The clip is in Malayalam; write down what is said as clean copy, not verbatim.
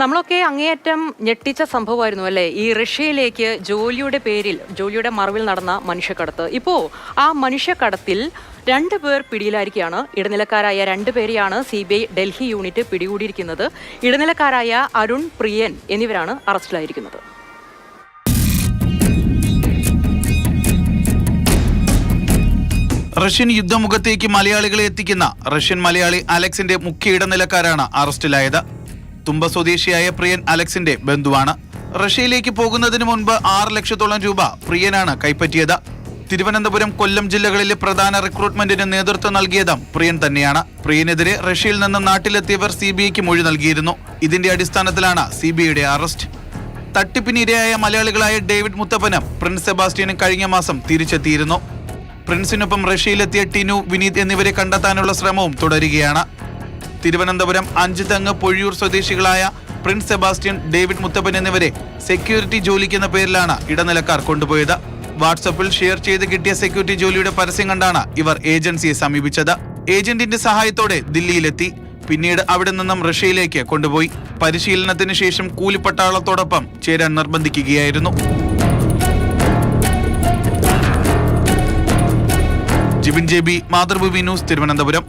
നമ്മളൊക്കെ അങ്ങേയറ്റം ഞെട്ടിച്ച സംഭവമായിരുന്നു അല്ലേ ഈ റഷ്യയിലേക്ക് ജോലിയുടെ പേരിൽ ജോലിയുടെ മറവിൽ നടന്ന മനുഷ്യക്കടത്ത്. ഇപ്പോൾ ആ മനുഷ്യക്കടത്തിൽ 2 പേർ പിടിയിലായിരിക്കുകയാണ്. ഇടനിലക്കാരായ 2 പേരെയാണ് CBI ഡൽഹി യൂണിറ്റ് പിടികൂടിയിരിക്കുന്നത്. ഇടനിലക്കാരായ അരുൺ, പ്രിയൻ എന്നിവരാണ് അറസ്റ്റിലായിരിക്കുന്നത്. റഷ്യൻ യുദ്ധമുഖത്തേക്ക് മലയാളികളെ എത്തിക്കുന്ന റഷ്യൻ മലയാളി അലക്സിന്റെ മുഖ്യ ഇടനിലക്കാരാണ് അറസ്റ്റിലായത്. തുമ്പ സ്വദേശിയായ പ്രിയൻ അലക്സിന്റെ ബന്ധുവാണ്. റഷ്യയിലേക്ക് പോകുന്നതിന് മുൻപ് 6 ലക്ഷത്തോളം രൂപ പ്രിയനാണ് കൈപ്പറ്റിയത്. തിരുവനന്തപുരം, കൊല്ലം ജില്ലകളിലെ പ്രധാന റിക്രൂട്ട്മെന്റിന് നേതൃത്വം നൽകിയതും പ്രിയൻ തന്നെയാണ്. പ്രിയനെതിരെ റഷ്യയിൽ നിന്നും നാട്ടിലെത്തിയവർ CBIക്ക് മൊഴി നൽകിയിരുന്നു. ഇതിന്റെ അടിസ്ഥാനത്തിലാണ് CBIയുടെ അറസ്റ്റ്. തട്ടിപ്പിനിരയായ മലയാളികളായ ഡേവിഡ് മുത്തപ്പനും പ്രിൻസ് സെബാസ്റ്റ്യനും കഴിഞ്ഞ മാസം തിരിച്ചെത്തിയിരുന്നു. പ്രിൻസിനൊപ്പം റഷ്യയിലെത്തിയ ടിനു, വിനീത് എന്നിവരെ കണ്ടെത്താനുള്ള ശ്രമവും തുടരുകയാണ്. തിരുവനന്തപുരം 5 തെങ്ങ് പൊഴിയൂർ സ്വദേശികളായ പ്രിൻസ് സെബാസ്റ്റ്യൻ, ഡേവിഡ് മുത്തപ്പൻ എന്നിവരെ സെക്യൂരിറ്റി ജോലിക്കെന്ന പേരിലാണ് ഇടനിലക്കാർ കൊണ്ടുപോയത്. വാട്സപ്പിൽ ഷെയർ ചെയ്ത് കിട്ടിയ സെക്യൂരിറ്റി ജോലിയുടെ പരസ്യം കണ്ടാണ് ഇവർ ഏജൻസിയെ സമീപിച്ചത്. ഏജന്റിന്റെ സഹായത്തോടെ ദില്ലിയിലെത്തി. പിന്നീട് അവിടെ നിന്നും റഷ്യയിലേക്ക് കൊണ്ടുപോയി. പരിശീലനത്തിന് ശേഷം കൂലിപ്പട്ടാളത്തോടൊപ്പം ചേരാൻ നിർബന്ധിക്കുകയായിരുന്നു. Jibin JB, Mathrubhumi news, Thiruvananthapuram.